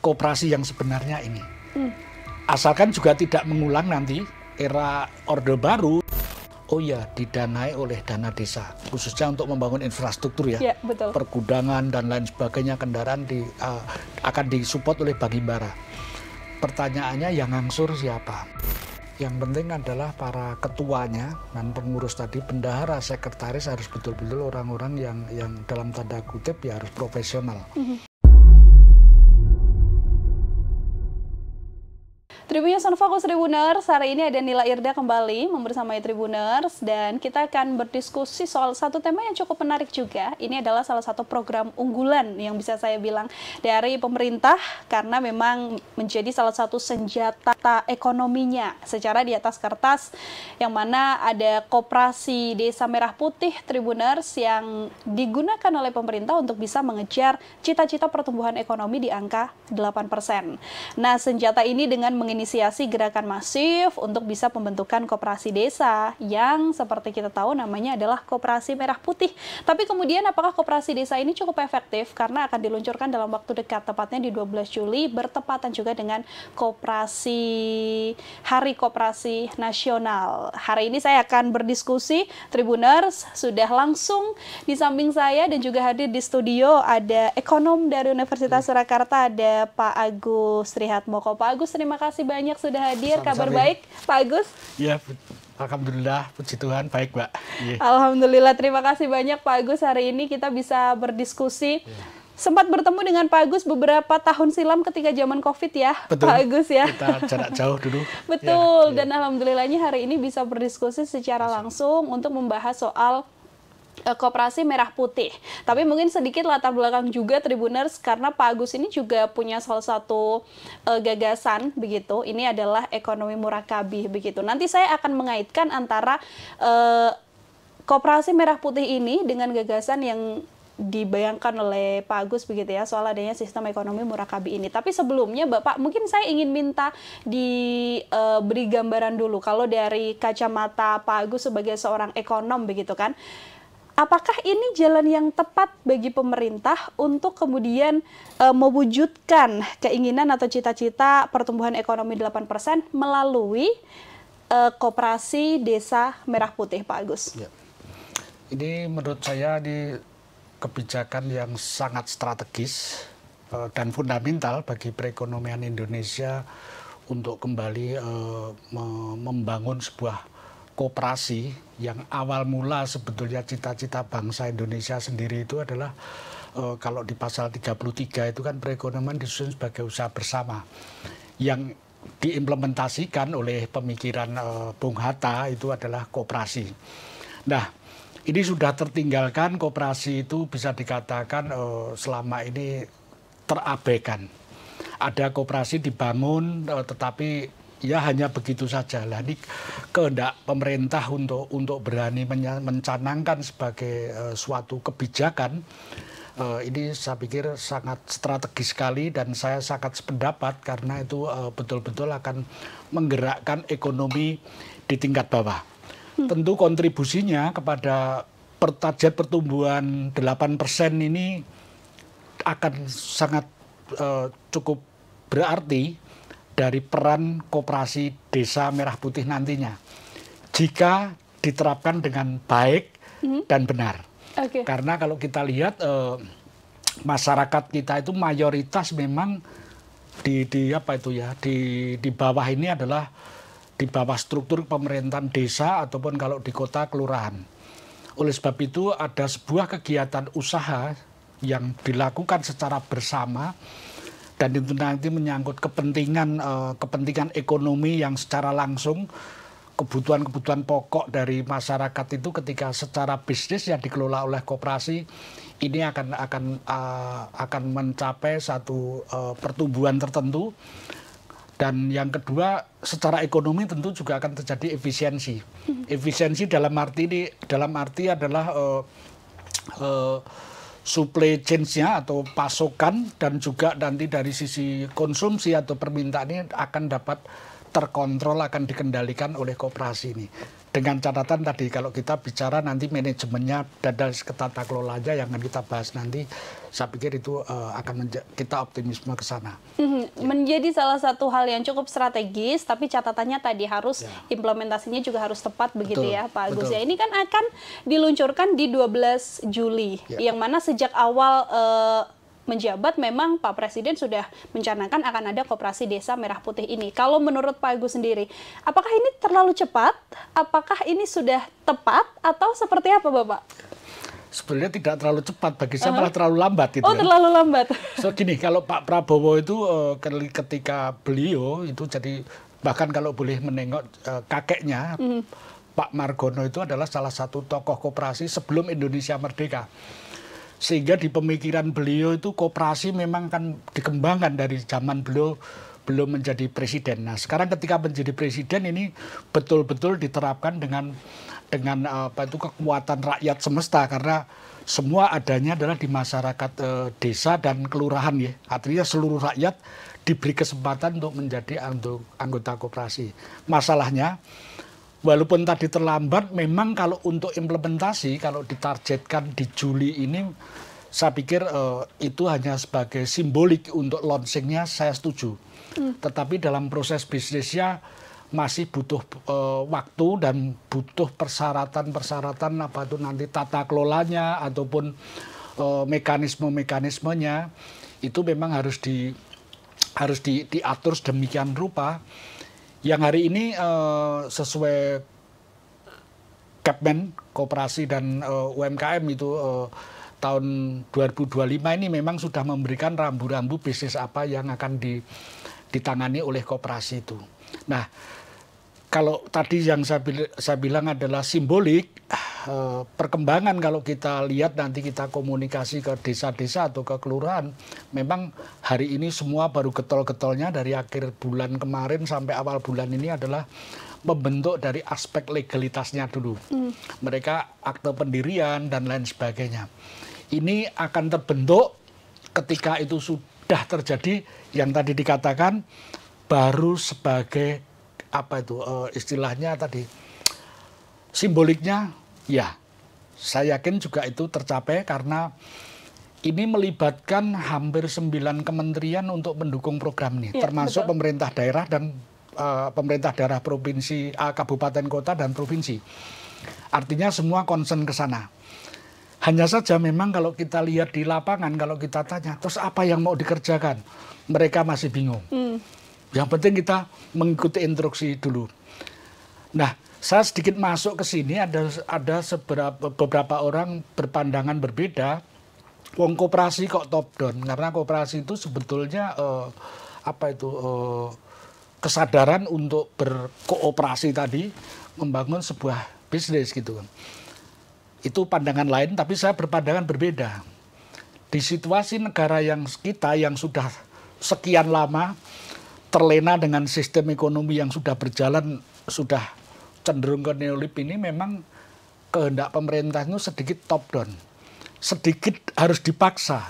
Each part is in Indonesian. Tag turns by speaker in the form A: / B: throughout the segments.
A: koperasi yang sebenarnya ini. Asalkan juga tidak mengulang nanti era Orde Baru. Oh ya, didanai oleh dana desa, khususnya untuk membangun infrastruktur ya,
B: betul.
A: Pergudangan dan lain sebagainya, kendaraan akan disupport oleh Bagimbara. Pertanyaannya yang ngangsur siapa? Yang penting adalah para ketuanya dan pengurus tadi, bendahara, sekretaris harus betul-betul orang-orang yang dalam tanda kutip ya harus profesional.
B: Tribunnews on Focus Tribuners, hari ini ada Nila Irda kembali membersamai Tribuners dan kita akan berdiskusi soal satu tema yang cukup menarik juga. Ini adalah salah satu program unggulan yang bisa saya bilang dari pemerintah karena memang menjadi salah satu senjata ekonominya secara di atas kertas, yang mana ada Koperasi Desa Merah Putih Tribuners yang digunakan oleh pemerintah untuk bisa mengejar cita-cita pertumbuhan ekonomi di angka 8%. Nah, senjata ini dengan menginisiasi gerakan masif untuk bisa pembentukan koperasi desa yang seperti kita tahu namanya adalah Koperasi Merah Putih. Tapi kemudian apakah koperasi desa ini cukup efektif? Karena akan diluncurkan dalam waktu dekat, tepatnya di 12 Juli, bertepatan juga dengan Hari Koperasi Nasional. Hari ini saya akan berdiskusi, Tribuners, sudah langsung di samping saya dan juga hadir di studio ada ekonom dari Universitas Surakarta, ada Pak Agus Trihatmoko. Pak Agus, terima kasih banyak sudah hadir. Kabar baik, Pak Agus?
A: Ya, alhamdulillah, puji Tuhan, baik, Mbak.
B: Alhamdulillah, terima kasih banyak Pak Agus. Hari ini kita bisa berdiskusi. Sempat bertemu dengan Pak Agus beberapa tahun silam ketika zaman COVID ya,
A: betul,
B: Pak Agus ya.
A: Kita jarak jauh dulu.
B: Betul, dan alhamdulillahnya hari ini bisa berdiskusi secara langsung untuk membahas soal Koperasi Merah Putih. Tapi mungkin sedikit latar belakang juga Tribuners, karena Pak Agus ini juga punya salah satu gagasan begitu. Ini adalah ekonomi murakabi begitu. Nanti saya akan mengaitkan antara Koperasi Merah Putih ini dengan gagasan yang dibayangkan oleh Pak Agus begitu ya, soal adanya sistem ekonomi murakabi ini. Tapi sebelumnya Bapak, mungkin saya ingin minta diberi gambaran dulu kalau dari kacamata Pak Agus sebagai seorang ekonom begitu kan. Apakah ini jalan yang tepat bagi pemerintah untuk kemudian mewujudkan keinginan atau cita-cita pertumbuhan ekonomi 8% melalui Koperasi Desa Merah Putih, Pak Agus?
A: Ya. Ini menurut saya di kebijakan yang sangat strategis dan fundamental bagi perekonomian Indonesia untuk kembali membangun sebuah koperasi yang awal mula sebetulnya cita-cita bangsa Indonesia sendiri itu adalah kalau di pasal 33 itu kan perekonomian disusun sebagai usaha bersama yang diimplementasikan oleh pemikiran Bung Hatta itu adalah koperasi. Nah, ini sudah tertinggalkan, koperasi itu bisa dikatakan selama ini terabaikan. Ada koperasi dibangun tetapi ya hanya begitu saja. Lah ini kehendak pemerintah untuk berani mencanangkan sebagai suatu kebijakan ini saya pikir sangat strategis sekali dan saya sangat sependapat karena itu betul-betul akan menggerakkan ekonomi di tingkat bawah. Tentu kontribusinya kepada target pertumbuhan 8% ini akan sangat cukup berarti dari peran Koperasi Desa Merah Putih nantinya jika diterapkan dengan baik dan benar. Karena kalau kita lihat masyarakat kita itu mayoritas memang di bawah ini adalah di bawah struktur pemerintahan desa ataupun kalau di kota kelurahan. Oleh sebab itu ada sebuah kegiatan usaha yang dilakukan secara bersama dan itu nanti menyangkut kepentingan ekonomi yang secara langsung, kebutuhan-kebutuhan pokok dari masyarakat itu ketika secara bisnis yang dikelola oleh koperasi ini akan mencapai satu pertumbuhan tertentu. Dan yang kedua, secara ekonomi tentu juga akan terjadi efisiensi. Efisiensi dalam arti adalah supply chain-nya atau pasokan dan juga nanti dari sisi konsumsi atau permintaan ini akan dapat terkontrol, akan dikendalikan oleh koperasi ini. Dengan catatan tadi, kalau kita bicara nanti manajemennya dan dari tata kelolanya yang akan kita bahas nanti, saya pikir itu akan kita optimisme ke sana.
B: Menjadi salah satu hal yang cukup strategis, tapi catatannya tadi harus implementasinya juga harus tepat begitu ya Pak Agus. Ya, ini kan akan diluncurkan di 12 Juli, yang mana sejak awal menjabat memang Pak Presiden sudah mencanangkan akan ada koperasi desa merah putih ini. Kalau menurut Pak Agus sendiri, apakah ini terlalu cepat? Apakah ini sudah tepat? Atau seperti apa Bapak?
A: Sebenarnya tidak terlalu cepat, bagi saya malah terlalu lambat. Gitu
B: terlalu lambat.
A: So gini, kalau Pak Prabowo itu ketika beliau itu jadi, bahkan kalau boleh menengok kakeknya, Pak Margono itu adalah salah satu tokoh koperasi sebelum Indonesia merdeka. Sehingga di pemikiran beliau itu koperasi memang kan dikembangkan dari zaman beliau belum menjadi presiden. Nah, sekarang ketika menjadi presiden ini betul-betul diterapkan dengan apa itu kekuatan rakyat semesta, karena semua adanya adalah di masyarakat desa dan kelurahan ya. Artinya seluruh rakyat diberi kesempatan untuk menjadi anggota koperasi. Masalahnya, walaupun tadi terlambat, memang kalau untuk implementasi, kalau ditargetkan di Juli ini, saya pikir itu hanya sebagai simbolik untuk launchingnya, saya setuju. Tetapi dalam proses bisnisnya masih butuh waktu dan butuh persyaratan apa itu nanti tata kelolanya ataupun mekanismenya itu memang harus diatur sedemikian rupa. Yang hari ini sesuai Kepmen Koperasi dan UMKM itu tahun 2025 ini memang sudah memberikan rambu-rambu bisnis apa yang akan ditangani oleh koperasi itu. Nah, kalau tadi yang saya bilang adalah simbolik, perkembangan kalau kita lihat nanti kita komunikasi ke desa-desa atau ke kelurahan, memang hari ini semua baru getol-getolnya dari akhir bulan kemarin sampai awal bulan ini adalah membentuk dari aspek legalitasnya dulu. Mereka akte pendirian dan lain sebagainya. Ini akan terbentuk ketika itu sudah terjadi yang tadi dikatakan baru sebagai apa itu istilahnya tadi simboliknya, ya saya yakin juga itu tercapai karena ini melibatkan hampir 9 kementerian untuk mendukung program ini, termasuk pemerintah daerah dan pemerintah daerah provinsi, kabupaten, kota dan provinsi. Artinya semua concern ke sana. Hanya saja memang kalau kita lihat di lapangan, kalau kita tanya, terus apa yang mau dikerjakan? Mereka masih bingung. Yang penting kita mengikuti instruksi dulu. Nah, saya sedikit masuk ke sini, ada beberapa orang berpandangan berbeda. Wong koperasi kok top down? Karena koperasi itu sebetulnya kesadaran untuk berkooperasi tadi, membangun sebuah bisnis gitu. Itu pandangan lain, tapi saya berpandangan berbeda. Di situasi negara yang kita yang sudah sekian lama terlena dengan sistem ekonomi yang sudah berjalan, sudah cenderung ke neolib ini, memang kehendak pemerintah itu sedikit top down. Sedikit harus dipaksa.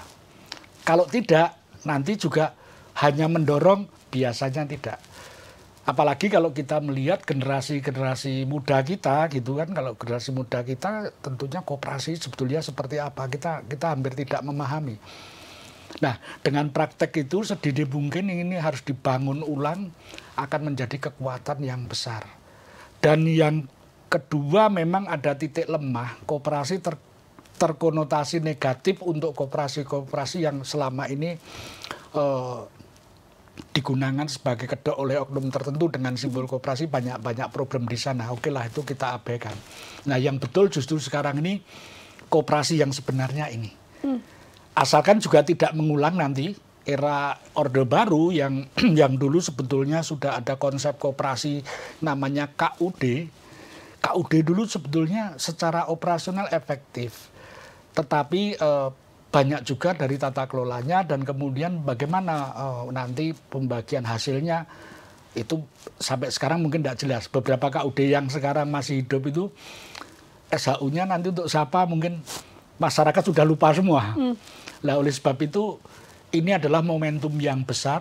A: Kalau tidak, nanti juga hanya mendorong, biasanya tidak. Apalagi kalau kita melihat generasi muda kita gitu kan, kalau generasi muda kita tentunya koperasi sebetulnya seperti apa, kita hampir tidak memahami. Nah, dengan praktek itu sedini mungkin ini harus dibangun ulang, akan menjadi kekuatan yang besar. Dan yang kedua memang ada titik lemah, koperasi terkonotasi negatif untuk koperasi-koperasi yang selama ini digunakan sebagai kedok oleh oknum tertentu dengan simbol koperasi, banyak problem di sana. Oke lah, itu kita abaikan. Nah, yang betul justru sekarang ini koperasi yang sebenarnya ini. Asalkan juga tidak mengulang nanti era Orde Baru yang dulu sebetulnya sudah ada konsep koperasi namanya KUD. KUD dulu sebetulnya secara operasional efektif. Tetapi banyak juga dari tata kelolanya dan kemudian bagaimana nanti pembagian hasilnya itu sampai sekarang mungkin tidak jelas. Beberapa KUD yang sekarang masih hidup itu SHU-nya nanti untuk siapa mungkin masyarakat sudah lupa semua. Nah, oleh sebab itu ini adalah momentum yang besar.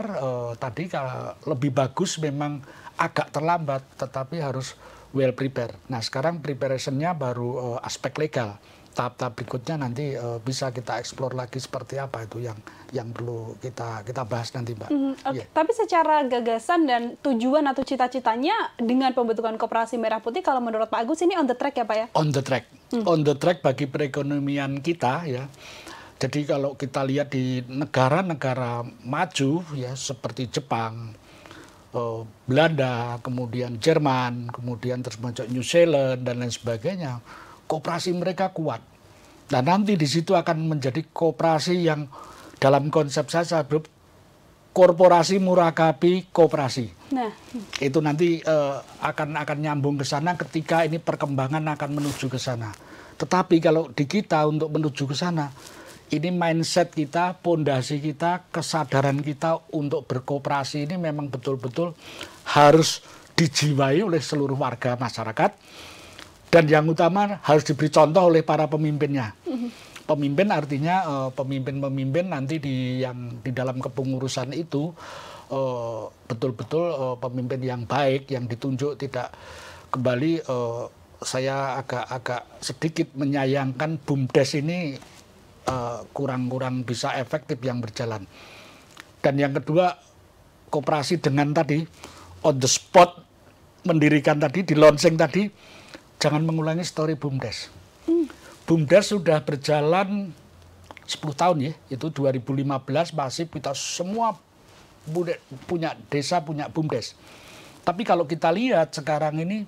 A: Tadi kalau lebih bagus memang agak terlambat, tetapi harus well prepare. Nah, sekarang preparation-nya baru aspek legal. Tahap-tahap berikutnya nanti bisa kita eksplor lagi seperti apa itu yang perlu kita bahas nanti, Mbak.
B: Okay. Tapi secara gagasan dan tujuan atau cita-citanya dengan pembentukan Koperasi Merah Putih, kalau menurut Pak Agus ini on the track ya Pak ya?
A: On the track. On the track bagi perekonomian kita ya. Jadi kalau kita lihat di negara-negara maju ya seperti Jepang, Belanda, kemudian Jerman, kemudian termasuk New Zealand dan lain sebagainya, koperasi mereka kuat. Nah, nanti di situ akan menjadi koperasi yang dalam konsep saya sebut korporasi murakabi koperasi.
B: Nah,
A: itu nanti akan nyambung ke sana ketika ini perkembangan akan menuju ke sana. Tetapi kalau di kita untuk menuju ke sana, ini mindset kita, pondasi kita, kesadaran kita untuk berkooperasi ini memang betul-betul harus dijiwai oleh seluruh warga masyarakat. Dan yang utama harus diberi contoh oleh para pemimpinnya. Pemimpin artinya pemimpin-pemimpin nanti yang di dalam kepengurusan itu betul-betul pemimpin yang baik, yang ditunjuk. Tidak kembali saya agak sedikit menyayangkan BUMDes ini kurang bisa efektif yang berjalan. Dan yang kedua, koperasi dengan tadi on the spot mendirikan tadi, di launching tadi, jangan mengulangi story BUMDes. BUMDes sudah berjalan 10 tahun ya, itu 2015 masih kita semua punya desa, punya BUMDes. Tapi kalau kita lihat sekarang ini,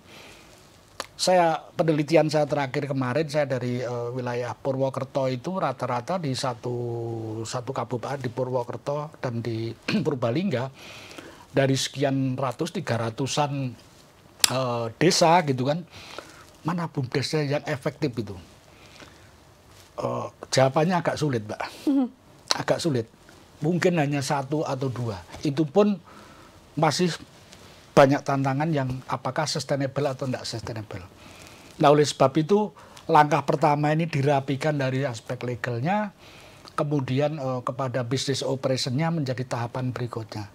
A: penelitian saya terakhir kemarin, saya dari wilayah Purwokerto itu rata-rata di satu kabupaten di Purwokerto dan di Purbalingga, dari sekian ratus, 300-an desa gitu kan, mana BUMDesnya yang efektif itu? Jawabannya agak sulit, Mbak. Agak sulit. Mungkin hanya 1 atau 2. Itu pun masih banyak tantangan yang apakah sustainable atau tidak sustainable. Nah, oleh sebab itu langkah pertama ini dirapikan dari aspek legalnya, kemudian kepada business operation-nya menjadi tahapan berikutnya.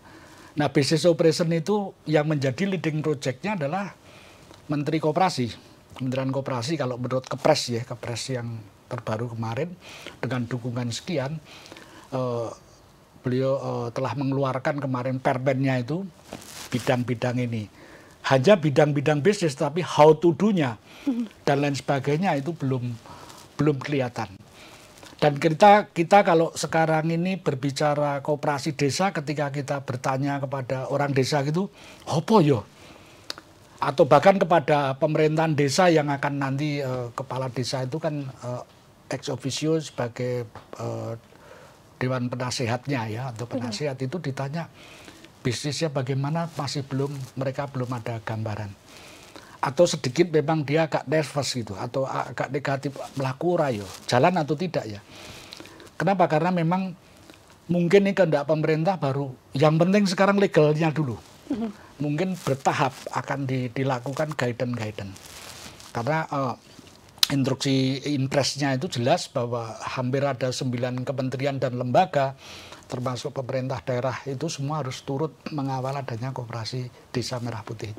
A: Nah, business operation itu yang menjadi leading project-nya adalah Menteri Koperasi. Kementerian Koperasi kalau menurut Kepres ya, Kepres yang terbaru kemarin dengan dukungan sekian, beliau telah mengeluarkan kemarin permennya itu bidang-bidang ini. Hanya bidang-bidang bisnis, tapi how to do-nya dan lain sebagainya itu belum kelihatan. Dan kita kalau sekarang ini berbicara koperasi desa, ketika kita bertanya kepada orang desa gitu, apa yo? Atau bahkan kepada pemerintahan desa yang akan nanti kepala desa itu kan ex officio sebagai dewan penasehatnya ya, atau penasehat itu ditanya bisnisnya bagaimana, mereka belum ada gambaran. Atau sedikit memang dia agak nervous gitu, atau agak negatif, melaku rayo, jalan atau tidak ya. Kenapa? Karena memang mungkin ini kehendak pemerintah baru, yang penting sekarang legalnya dulu. Mungkin bertahap akan dilakukan guidance. Karena instruksi impresnya itu jelas bahwa hampir ada 9 kementerian dan lembaga, termasuk pemerintah daerah, itu semua harus turut mengawal adanya koperasi Desa Merah Putih.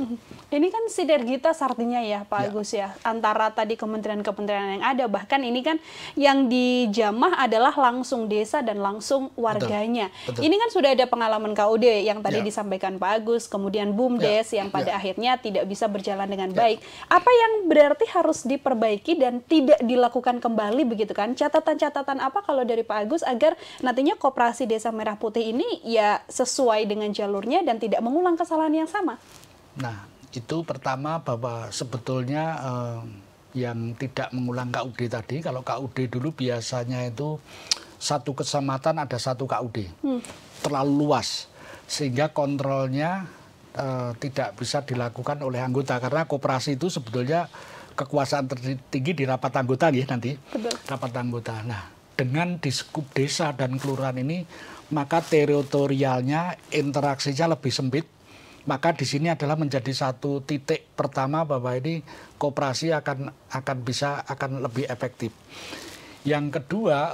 B: Ini kan sinergitas artinya ya Pak Agus ya, antara tadi kementerian-kementerian yang ada, bahkan ini kan yang dijamah adalah langsung desa dan langsung warganya. Betul. Ini kan sudah ada pengalaman KUD yang tadi disampaikan Pak Agus, kemudian BUMDes yang pada akhirnya tidak bisa berjalan dengan baik. Apa yang berarti harus diperbaiki dan tidak dilakukan kembali begitu kan? Catatan-catatan apa kalau dari Pak Agus agar nantinya koperasi Desa Merah Putih ini ya sesuai dengan jalurnya dan tidak mengulang kesalahan yang sama?
A: Nah, itu pertama bahwa sebetulnya yang tidak mengulang KUD tadi, kalau KUD dulu biasanya itu satu kecamatan ada satu KUD, terlalu luas sehingga kontrolnya tidak bisa dilakukan oleh anggota, karena koperasi itu sebetulnya kekuasaan tertinggi di rapat anggota ya nanti. Betul. Rapat anggota. Nah, dengan di skup desa dan kelurahan ini, maka teritorialnya, interaksinya lebih sempit. Maka di sini adalah menjadi satu titik pertama bahwa ini koperasi akan lebih efektif. Yang kedua,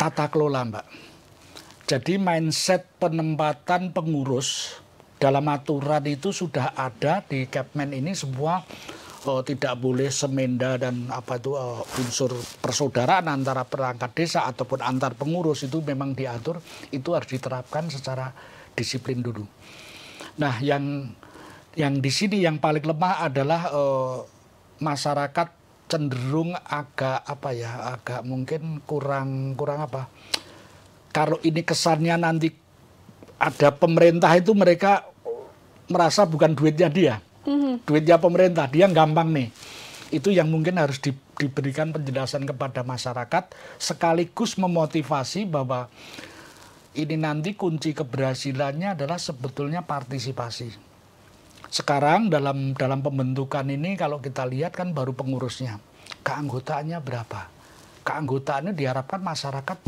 A: tata kelola, Mbak. Jadi mindset penempatan pengurus dalam aturan itu sudah ada di Kepmen ini semua. Tidak boleh semenda dan unsur persaudaraan antara perangkat desa ataupun antar pengurus itu memang diatur, itu harus diterapkan secara disiplin dulu. Nah, yang di sini yang paling lemah adalah masyarakat cenderung agak agak mungkin kurang kalau ini kesannya nanti ada pemerintah itu mereka merasa bukan duitnya dia. Duitnya pemerintah, dia gampang nih. Itu yang mungkin harus diberikan penjelasan kepada masyarakat, sekaligus memotivasi bahwa ini nanti kunci keberhasilannya adalah sebetulnya partisipasi. Sekarang dalam pembentukan ini kalau kita lihat kan baru pengurusnya, keanggotaannya berapa? Keanggotaannya diharapkan masyarakat,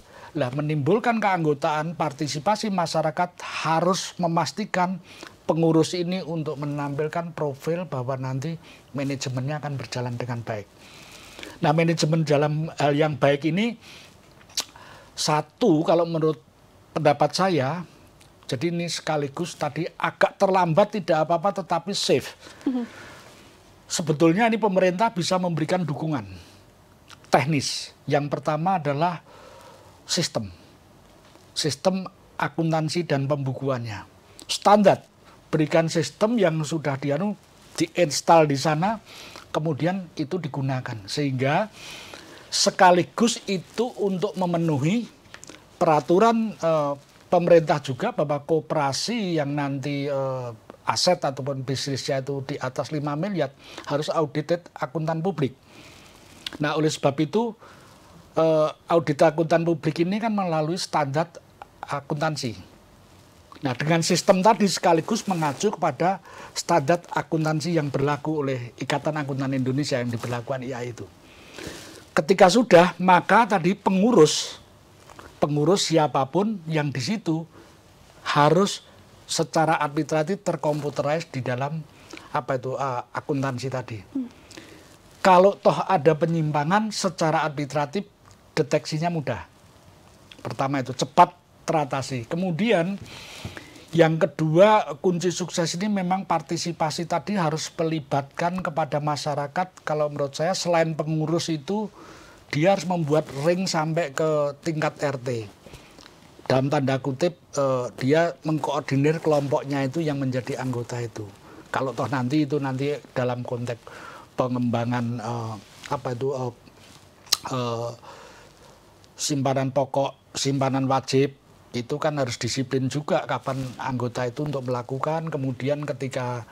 A: menimbulkan keanggotaan, partisipasi masyarakat harus memastikan pengurus ini untuk menampilkan profil bahwa nanti manajemennya akan berjalan dengan baik. Nah, manajemen dalam hal yang baik ini satu kalau menurut pendapat saya, jadi ini sekaligus tadi agak terlambat tidak apa-apa tetapi safe. Sebetulnya ini pemerintah bisa memberikan dukungan teknis. Yang pertama adalah sistem akuntansi dan pembukuannya. Standar. Berikan sistem yang sudah diinstal di sana, kemudian itu digunakan. Sehingga sekaligus itu untuk memenuhi peraturan pemerintah juga bahwa koperasi yang nanti aset ataupun bisnisnya itu di atas 5 miliar harus audited akuntan publik. Nah, oleh sebab itu audit akuntan publik ini kan melalui standar akuntansi. Nah, dengan sistem tadi sekaligus mengacu kepada standar akuntansi yang berlaku oleh Ikatan Akuntan Indonesia yang diberlakukan IA itu. Ketika sudah, maka tadi pengurus siapapun yang di situ harus secara administratif terkomputerized di dalam akuntansi tadi. Kalau toh ada penyimpangan secara administratif deteksinya mudah. Pertama itu cepat teratasi. Kemudian yang kedua, kunci sukses ini memang partisipasi tadi harus melibatkan kepada masyarakat. Kalau menurut saya selain pengurus itu dia harus membuat ring sampai ke tingkat RT. Dalam tanda kutip dia mengkoordinir kelompoknya itu yang menjadi anggota itu. Kalau toh nanti dalam konteks pengembangan simpanan pokok, simpanan wajib, itu kan harus disiplin juga kapan anggota itu untuk melakukan. Kemudian ketika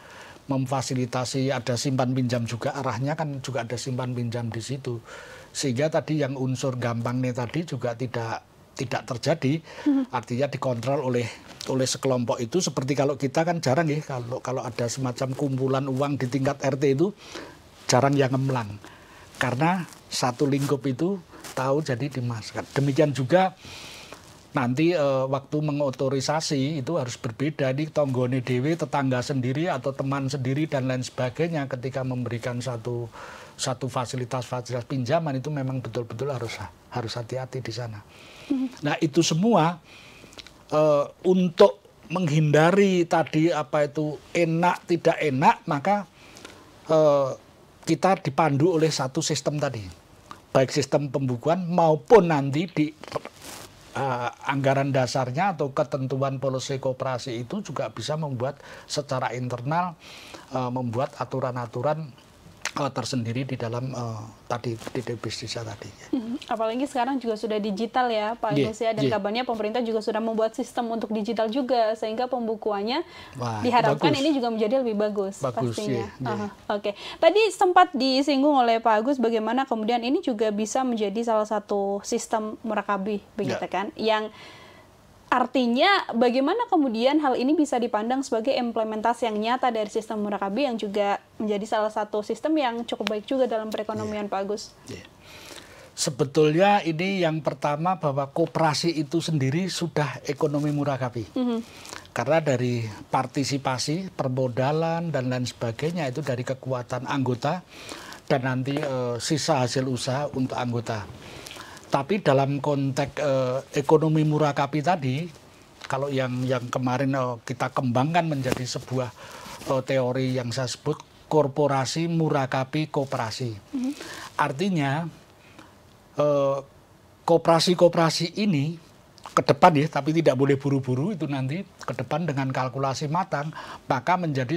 A: memfasilitasi ada simpan pinjam juga, arahnya kan juga ada simpan pinjam di situ. Sehingga tadi yang unsur gampangnya tadi juga tidak terjadi, artinya dikontrol oleh sekelompok itu. Seperti kalau kita kan jarang ya, kalau ada semacam kumpulan uang di tingkat RT itu jarang yang ngemlang. Karena satu lingkup itu tahu jadi dimasukkan. Demikian juga nanti waktu mengotorisasi itu harus berbeda di tonggone dewe, tetangga sendiri atau teman sendiri dan lain sebagainya ketika memberikan satu fasilitas pinjaman itu memang betul-betul harus hati-hati di sana. Nah, itu semua untuk menghindari tadi enak tidak enak, maka kita dipandu oleh satu sistem tadi, baik sistem pembukuan maupun nanti di anggaran dasarnya atau ketentuan polisi koperasi itu juga bisa membuat secara internal membuat aturan-aturan tersendiri di dalam tadi di bisnisnya tadi.
B: Apalagi sekarang juga sudah digital ya Pak Agus ya, dan kabarnya pemerintah juga sudah membuat sistem untuk digital juga sehingga pembukuannya diharapkan ini juga menjadi lebih bagus pastinya. Oke. Tadi sempat disinggung oleh Pak Agus bagaimana kemudian ini juga bisa menjadi salah satu sistem murakabi begitu kan, yang artinya bagaimana kemudian hal ini bisa dipandang sebagai implementasi yang nyata dari sistem murakabi yang juga menjadi salah satu sistem yang cukup baik juga dalam perekonomian Pak Agus.
A: Sebetulnya ini yang pertama bahwa koperasi itu sendiri sudah ekonomi murakabi. Karena dari partisipasi, permodalan dan lain sebagainya itu dari kekuatan anggota dan nanti sisa hasil usaha untuk anggota. Tapi dalam konteks ekonomi murakabi tadi, kalau yang kemarin kita kembangkan menjadi sebuah teori yang saya sebut korporasi murakabi koperasi. Artinya koperasi-koperasi ini ke depan ya, tapi tidak boleh buru-buru, itu nanti ke depan dengan kalkulasi matang, maka menjadi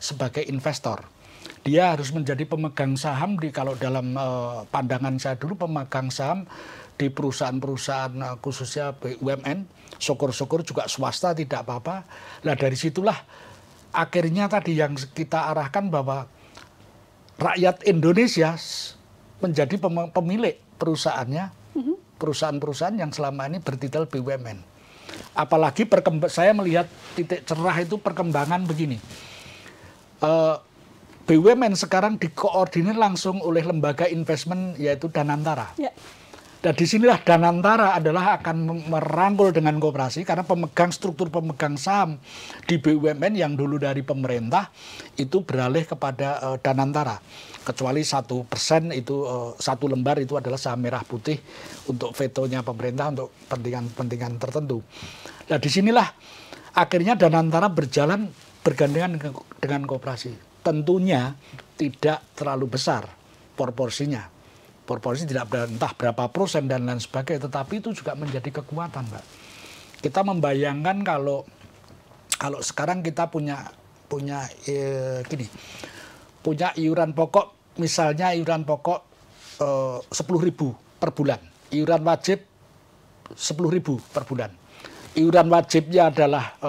A: sebagai investor. Dia harus menjadi pemegang saham kalau dalam pandangan saya dulu pemegang saham di perusahaan-perusahaan khususnya BUMN, syukur-syukur juga swasta tidak apa-apa. Nah dari situlah akhirnya tadi yang kita arahkan bahwa rakyat Indonesia menjadi pemilik perusahaannya, perusahaan-perusahaan yang selama ini bertitel BUMN. Apalagi saya melihat titik cerah itu perkembangan begini. BUMN sekarang dikoordinir langsung oleh lembaga investment yaitu Danantara. Ya. Dan disinilah Danantara adalah akan merangkul dengan koperasi karena struktur pemegang saham di BUMN yang dulu dari pemerintah itu beralih kepada Danantara. Kecuali 1% itu 1 lembar itu adalah saham merah putih untuk vetonya pemerintah untuk kepentingan tertentu. Nah disinilah akhirnya Danantara berjalan bergandengan dengan koperasi. Tentunya tidak terlalu besar proporsinya. Proporsi tidak entah berapa persen dan lain sebagainya, tetapi itu juga menjadi kekuatan, Mbak. Kita membayangkan kalau sekarang kita punya iuran pokok, misalnya iuran pokok 10.000 per bulan, iuran wajib 10.000 per bulan. Iuran wajibnya adalah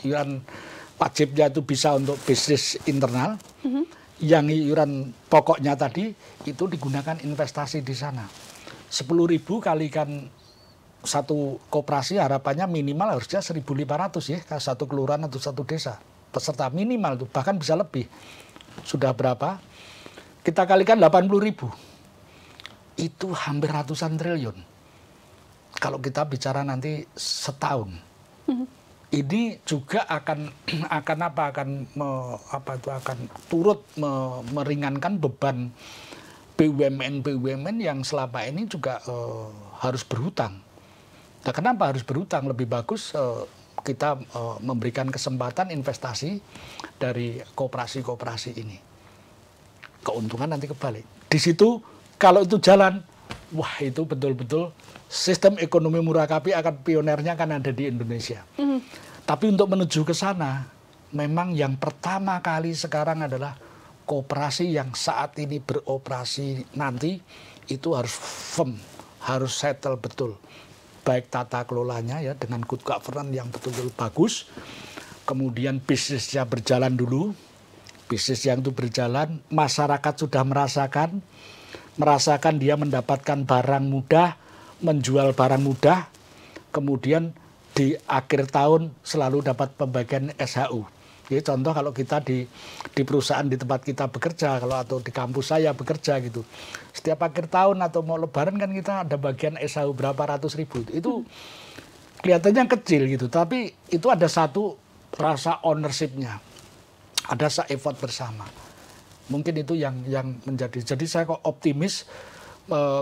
A: iuran wajibnya itu bisa untuk bisnis internal. Yang iuran pokoknya tadi itu digunakan investasi di sana. 10.000 kalikan satu koperasi harapannya minimal harusnya 1.500 ya, satu kelurahan atau satu desa. Peserta minimal itu bahkan bisa lebih. Sudah berapa? Kita kalikan 80.000. Itu hampir ratusan triliun. Kalau kita bicara nanti setahun. Ini juga akan turut meringankan beban BUMN yang selama ini juga harus berhutang. Nah, kenapa harus berhutang? Lebih bagus kita memberikan kesempatan investasi dari koperasi-koperasi ini. Keuntungan nanti kebalik. Di situ kalau itu jalan, wah itu betul-betul sistem ekonomi murakabi akan pionernya akan ada di Indonesia. Tapi untuk menuju ke sana, memang yang pertama kali sekarang adalah koperasi yang saat ini beroperasi nanti itu harus firm, harus settle betul. Baik tata kelolanya ya dengan good governance yang betul-betul bagus. Kemudian bisnisnya berjalan dulu. Bisnis yang itu berjalan, masyarakat sudah merasakan dia mendapatkan barang mudah, menjual barang mudah, kemudian di akhir tahun selalu dapat pembagian SHU. Jadi contoh kalau kita di perusahaan di tempat kita bekerja, atau di kampus saya bekerja gitu, setiap akhir tahun atau mau lebaran kan kita ada bagian SHU berapa ratus ribu. Itu kelihatannya kecil gitu, tapi itu ada satu rasa ownership-nya, ada effort bersama. Mungkin itu yang menjadi. Jadi saya kok optimis.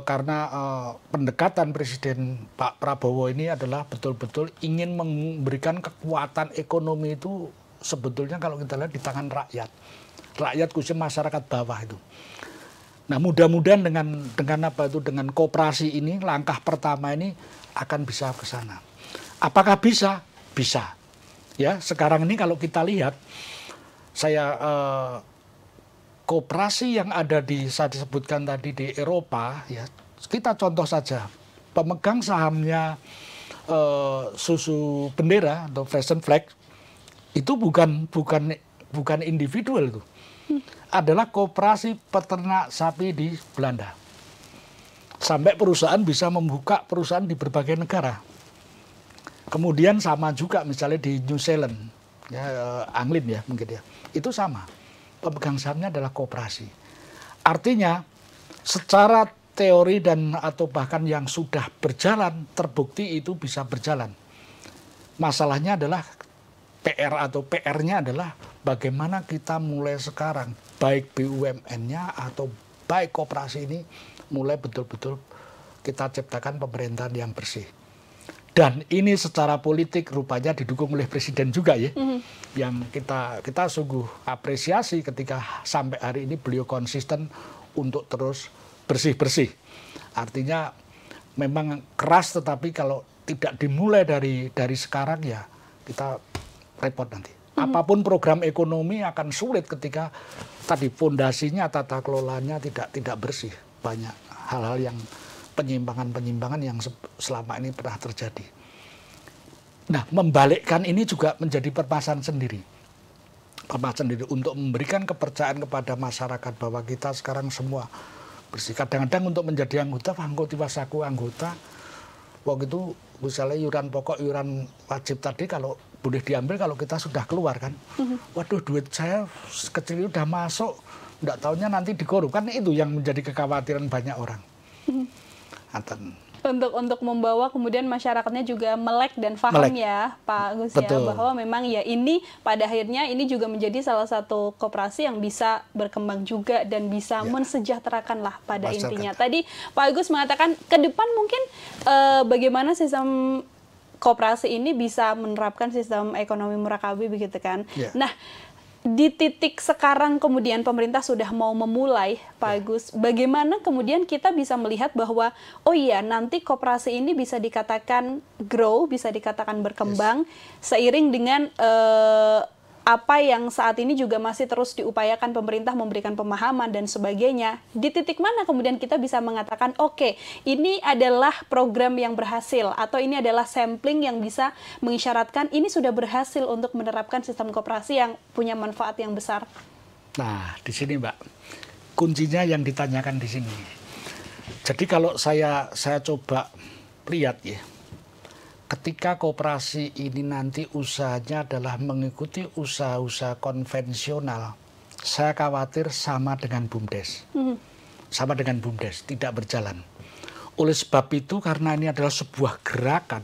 A: Karena pendekatan Presiden Pak Prabowo ini adalah betul-betul ingin memberikan kekuatan ekonomi itu sebetulnya kalau kita lihat di tangan rakyat khususnya masyarakat bawah itu. Nah mudah-mudahan dengan koperasi ini langkah pertama ini akan bisa ke sana. Apakah bisa? Bisa. Ya sekarang ini kalau kita lihat koperasi yang ada saya disebutkan tadi di Eropa, ya kita contoh saja pemegang sahamnya susu bendera atau fashion flag itu bukan individual itu, adalah koperasi peternak sapi di Belanda. Sampai perusahaan bisa membuka perusahaan di berbagai negara. Kemudian sama juga misalnya di New Zealand, ya Anglin ya mungkin ya, itu sama. Pemegang sahamnya adalah koperasi. Artinya secara teori atau bahkan yang sudah berjalan terbukti itu bisa berjalan. Masalahnya adalah PR-nya adalah bagaimana kita mulai sekarang baik BUMN-nya atau baik koperasi ini mulai betul-betul kita ciptakan pemerintahan yang bersih. Dan ini secara politik rupanya didukung oleh Presiden juga ya, yang kita sungguh apresiasi ketika sampai hari ini beliau konsisten untuk terus bersih-bersih. Artinya memang keras, tetapi kalau tidak dimulai dari sekarang ya kita repot nanti. Apapun program ekonomi akan sulit ketika tadi fondasinya, tata kelolanya tidak bersih. Banyak hal-hal yang penyimpangan-penyimpangan yang selama ini pernah terjadi. Nah, membalikkan ini juga menjadi permasalahan sendiri. Permasalahan sendiri untuk memberikan kepercayaan kepada masyarakat bahwa kita sekarang semua bersih. Kadang-kadang untuk menjadi anggota, wasaku anggota, waktu itu misalnya iuran pokok, iuran wajib tadi kalau boleh diambil kalau kita sudah keluar kan. Waduh, duit saya kecil udah masuk, enggak tahunya nanti dikorup. Kan itu yang menjadi kekhawatiran banyak orang.
B: Untuk membawa kemudian masyarakatnya juga melek dan paham ya Pak Agus ya, bahwa memang ya ini pada akhirnya ini juga menjadi salah satu koperasi yang bisa berkembang juga dan bisa mensejahterakan lah pada intinya. Tadi Pak Agus mengatakan ke depan mungkin bagaimana sistem koperasi ini bisa menerapkan sistem ekonomi murakabi begitu kan. Nah, di titik sekarang kemudian pemerintah sudah mau memulai, Pak Agus, bagaimana kemudian kita bisa melihat bahwa, oh iya, nanti koperasi ini bisa dikatakan grow, bisa dikatakan berkembang, seiring dengan apa yang saat ini juga masih terus diupayakan pemerintah memberikan pemahaman dan sebagainya. Di titik mana kemudian kita bisa mengatakan, oke, ini adalah program yang berhasil, atau ini adalah sampling yang bisa mengisyaratkan ini sudah berhasil untuk menerapkan sistem koperasi yang punya manfaat yang besar.
A: Nah, di sini Mbak, kuncinya yang ditanyakan di sini. Jadi kalau saya coba lihat ya, ketika koperasi ini nanti usahanya adalah mengikuti usaha-usaha konvensional, saya khawatir sama dengan BUMDes. Sama dengan BUMDes, tidak berjalan. Oleh sebab itu, karena ini adalah sebuah gerakan,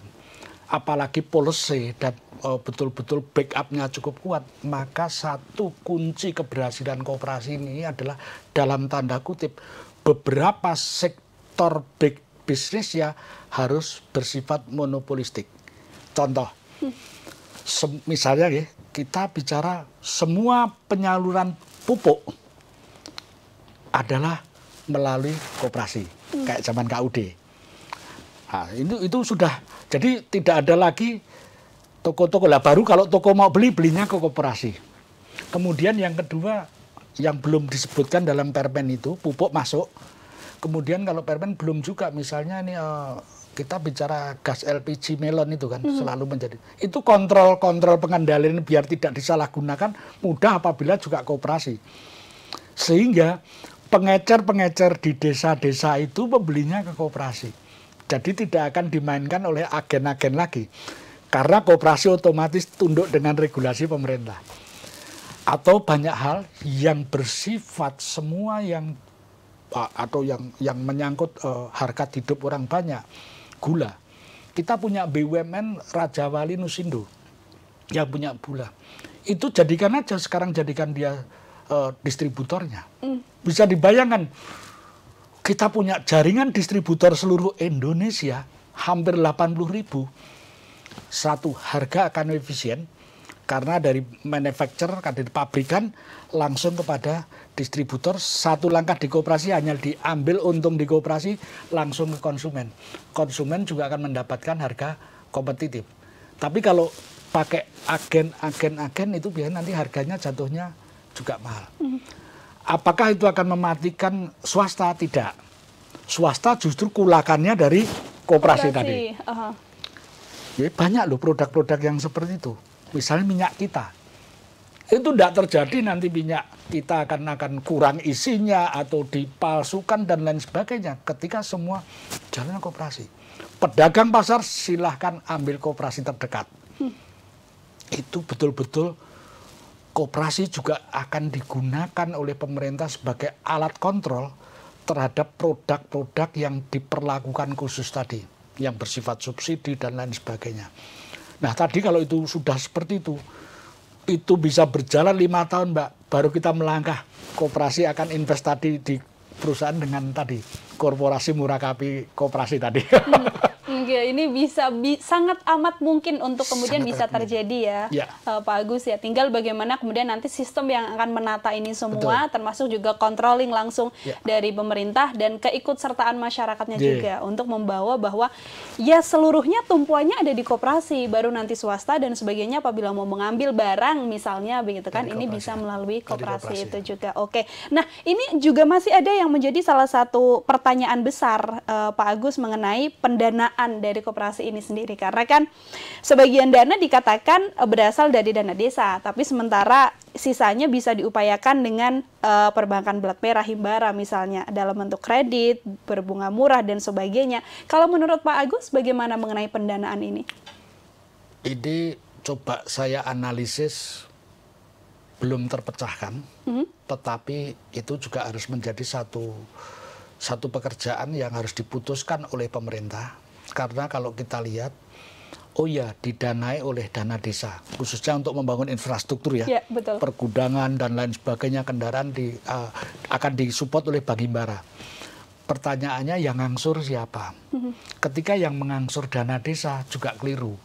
A: apalagi policy dan betul-betul backupnya cukup kuat, maka satu kunci keberhasilan koperasi ini adalah dalam tanda kutip, beberapa sektor bisnis ya harus bersifat monopolistik. Contoh, misalnya ya, kita bicara semua penyaluran pupuk adalah melalui koperasi, kayak zaman KUD. Nah, itu sudah, jadi tidak ada lagi toko-toko lah. Baru kalau toko mau belinya ke koperasi. Kemudian yang kedua, yang belum disebutkan dalam permen itu, pupuk masuk. Kemudian kalau permen belum juga, misalnya ini kita bicara gas LPG melon itu kan selalu menjadi. Itu kontrol pengendalian biar tidak disalahgunakan mudah apabila juga koperasi. Sehingga pengecer-pengecer di desa-desa itu membelinya ke koperasi. Jadi tidak akan dimainkan oleh agen-agen lagi. Karena koperasi otomatis tunduk dengan regulasi pemerintah. Atau banyak hal yang bersifat semua yang atau yang menyangkut harkat hidup orang banyak, gula. Kita punya BUMN Raja Wali Nusindo yang punya gula. Itu jadikan aja sekarang, jadikan dia distributornya. Bisa dibayangkan, kita punya jaringan distributor seluruh Indonesia, hampir 80.000. Satu, harga akan efisien, karena dari manufacturer, dari pabrikan, langsung kepada distributor. Satu langkah di koperasi hanya diambil untung di koperasi, langsung ke konsumen. Konsumen juga akan mendapatkan harga kompetitif. Tapi kalau pakai agen itu biasanya nanti harganya jatuhnya juga mahal. Apakah itu akan mematikan swasta? Tidak. Swasta justru kulakannya dari koperasi tadi. Ya, banyak loh produk-produk yang seperti itu. Misalnya minyak kita. Itu tidak terjadi nanti minyak kita akan kurang isinya atau dipalsukan dan lain sebagainya ketika semua jalan koperasi. Pedagang pasar silahkan ambil koperasi terdekat. Itu betul-betul koperasi juga akan digunakan oleh pemerintah sebagai alat kontrol terhadap produk-produk yang diperlakukan khusus tadi, yang bersifat subsidi dan lain sebagainya. Nah tadi kalau itu sudah seperti itu bisa berjalan 5 tahun Mbak, baru kita melangkah koperasi akan invest tadi di perusahaan dengan tadi korporasi murakabi koperasi tadi.
B: Oke, ini sangat amat mungkin untuk kemudian bisa terjadi ya, Pak Agus ya. Tinggal bagaimana kemudian nanti sistem yang akan menata ini semua, termasuk juga controlling langsung dari pemerintah dan keikutsertaan masyarakatnya juga untuk membawa bahwa ya seluruhnya tumpuannya ada di koperasi, baru nanti swasta dan sebagainya apabila mau mengambil barang misalnya begitu kan, ini bisa melalui koperasi itu juga. Oke, nah ini juga masih ada yang menjadi salah satu pertanyaan besar Pak Agus mengenai pendanaan dari koperasi ini sendiri, karena kan sebagian dana dikatakan berasal dari dana desa, tapi sementara sisanya bisa diupayakan dengan perbankan Belat Merah Himbara misalnya dalam bentuk kredit berbunga murah dan sebagainya. Kalau menurut Pak Agus bagaimana mengenai pendanaan ini?
A: Ini coba saya analisis belum terpecahkan, tetapi itu juga harus menjadi satu pekerjaan yang harus diputuskan oleh pemerintah. Karena kalau kita lihat, oh ya, didanai oleh dana desa, khususnya untuk membangun infrastruktur ya,
B: betul.
A: Pergudangan dan lain sebagainya, kendaraan akan disupport oleh Bank Himbara. Pertanyaannya yang ngangsur siapa? Ketika yang mengangsur dana desa juga keliru.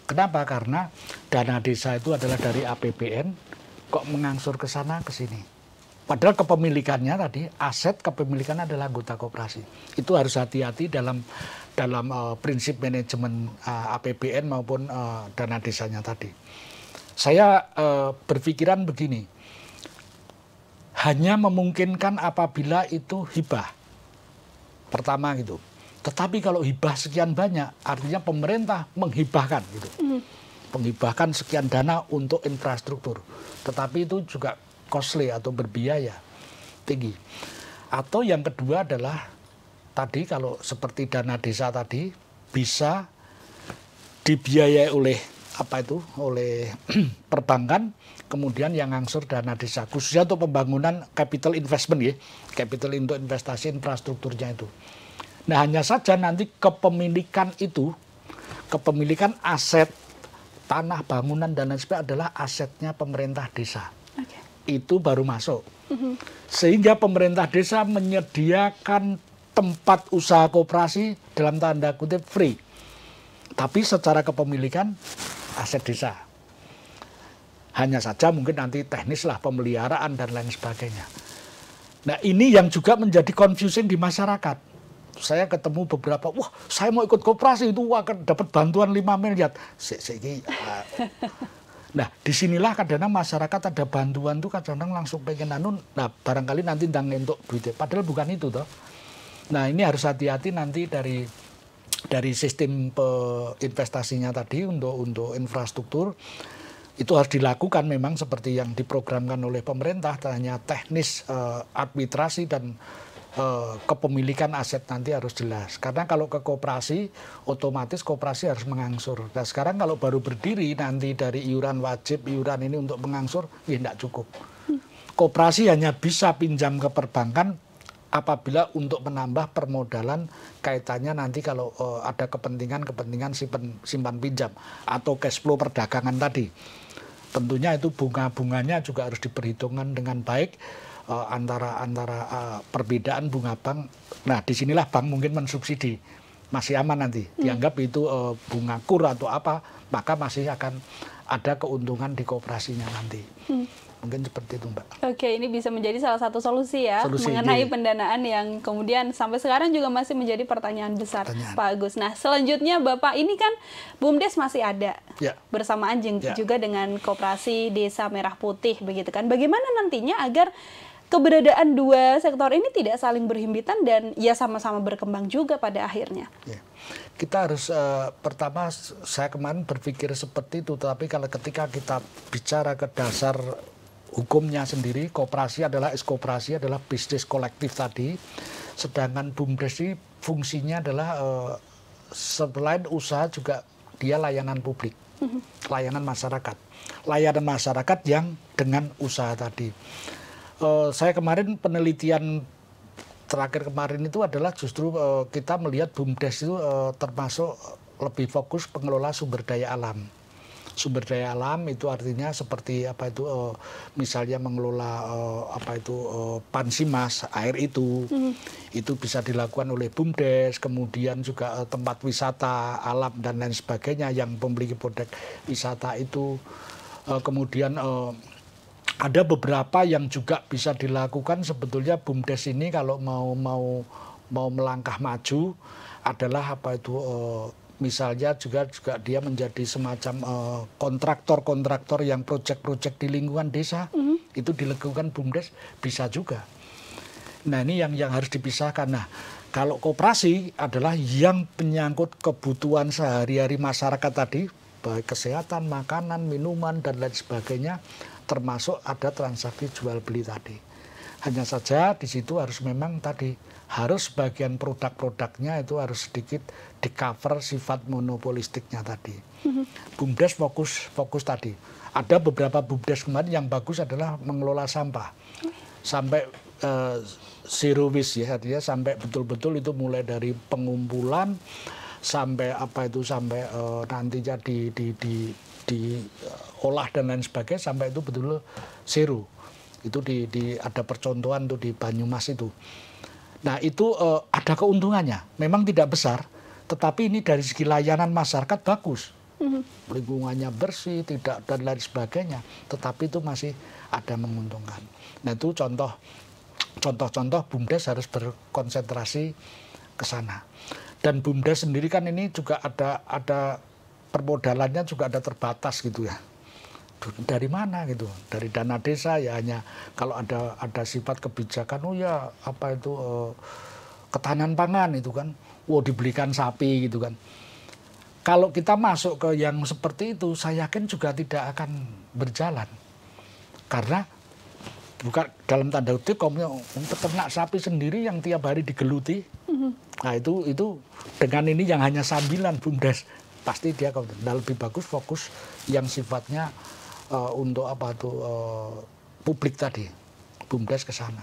A: Kenapa? Karena dana desa itu adalah dari APBN, kok mengangsur ke sana ke sini. Padahal kepemilikannya tadi, aset kepemilikannya adalah anggota koperasi. Itu harus hati-hati dalam prinsip manajemen APBN maupun dana desanya tadi. Saya berpikiran begini, hanya memungkinkan apabila itu hibah. Pertama gitu. Tetapi kalau hibah sekian banyak, artinya pemerintah menghibahkan gitu. Menghibahkan sekian dana untuk infrastruktur. Tetapi itu juga costly atau berbiaya tinggi. Atau yang kedua adalah tadi kalau seperti dana desa tadi bisa dibiayai oleh oleh perbankan, kemudian yang ngangsur dana desa khususnya untuk pembangunan capital investment ya, capital untuk investasi infrastrukturnya itu. Nah hanya saja nanti kepemilikan aset tanah bangunan dan lain sebagainya adalah asetnya pemerintah desa. Itu baru masuk. Sehingga pemerintah desa menyediakan tempat usaha koperasi dalam tanda kutip free. Tapi secara kepemilikan aset desa. Hanya saja mungkin nanti teknis lah pemeliharaan dan lain sebagainya. Nah ini yang juga menjadi confusing di masyarakat. Saya ketemu beberapa, wah saya mau ikut koperasi itu akan dapat bantuan 5 miliar. Nah, disinilah kadang-kadang masyarakat ada bantuan tuh kadang-kadang langsung pengen nah barangkali nanti ndang entuk duitnya. Padahal bukan itu toh. Nah, ini harus hati-hati nanti dari sistem investasinya tadi untuk infrastruktur. Itu harus dilakukan memang seperti yang diprogramkan oleh pemerintah, hanya teknis arbitrasi dan kepemilikan aset nanti harus jelas. Karena kalau ke koperasi, otomatis koperasi harus mengangsur. Nah sekarang kalau baru berdiri nanti dari iuran wajib, iuran ini untuk mengangsur, ya tidak cukup. Koperasi hanya bisa pinjam ke perbankan apabila untuk menambah permodalan kaitannya nanti kalau ada kepentingan simpan pinjam atau cash flow perdagangan tadi. Tentunya itu bunga-bunganya juga harus diperhitungkan dengan baik. Antara perbedaan bunga bank. Nah, disinilah bank mungkin mensubsidi. Masih aman nanti. Dianggap itu bunga kur atau apa, maka masih akan ada keuntungan di koperasinya nanti. Mungkin seperti itu, Mbak.
B: Oke, ini bisa menjadi salah satu solusi ya mengenai pendanaan yang kemudian sampai sekarang juga masih menjadi pertanyaan besar, Pak Agus. Nah, selanjutnya Bapak ini kan BUMDes masih ada bersamaan juga dengan Koperasi Desa Merah Putih begitu kan. Bagaimana nantinya agar keberadaan dua sektor ini tidak saling berhimpitan dan ya sama-sama berkembang juga pada akhirnya?
A: Kita harus pertama saya kemarin berpikir seperti itu, tapi kalau ketika kita bicara ke dasar hukumnya sendiri, koperasi adalah bisnis kolektif tadi, sedangkan BUMDes ini fungsinya adalah selain usaha juga dia layanan publik, layanan masyarakat yang dengan usaha tadi. Saya kemarin penelitian terakhir kemarin itu adalah justru kita melihat BUMDes itu termasuk lebih fokus pengelola sumber daya alam. sumber daya alam itu artinya seperti apa itu misalnya mengelola Pansimas air itu bisa dilakukan oleh BUMDes, kemudian juga tempat wisata alam dan lain sebagainya yang memiliki produk wisata itu, kemudian ada beberapa yang juga bisa dilakukan sebetulnya BUMDes ini kalau mau melangkah maju adalah apa itu misalnya juga dia menjadi semacam kontraktor yang proyek-proyek di lingkungan desa itu dilakukan BUMDes bisa juga. Nah ini yang harus dipisahkan. Nah kalau koperasi adalah yang menyangkut kebutuhan sehari-hari masyarakat tadi, baik kesehatan, makanan, minuman dan lain sebagainya, termasuk ada transaksi jual beli tadi. Hanya saja di situ harus memang tadi harus bagian produk-produknya itu harus sedikit di-cover sifat monopolistiknya tadi. BUMDes fokus tadi. Ada beberapa BUMDes kemarin yang bagus adalah mengelola sampah. Sampai zero waste ya, artinya sampai betul-betul itu mulai dari pengumpulan sampai sampai nantinya diolah dan lain sebagainya sampai itu betul zero. Itu ada percontohan tuh di Banyumas itu. Nah itu ada keuntungannya, memang tidak besar, tetapi ini dari segi layanan masyarakat bagus, lingkungannya bersih, tidak dan lain sebagainya, tetapi itu masih ada menguntungkan. Nah itu contoh-contoh BUMDes harus berkonsentrasi ke sana. Dan BUMDes sendiri kan ini juga ada permodalannya juga ada terbatas gitu ya. Dari mana gitu? Dari dana desa ya hanya kalau ada sifat kebijakan ketahanan pangan itu kan, dibelikan sapi gitu kan. Kalau kita masuk ke yang seperti itu, saya yakin juga tidak akan berjalan. Karena bukan dalam tanda kutip peternak sapi sendiri yang tiap hari digeluti. Nah itu dengan ini yang hanya sambilan BUMDes pasti dia lebih bagus fokus yang sifatnya untuk publik tadi, BUMDes ke sana.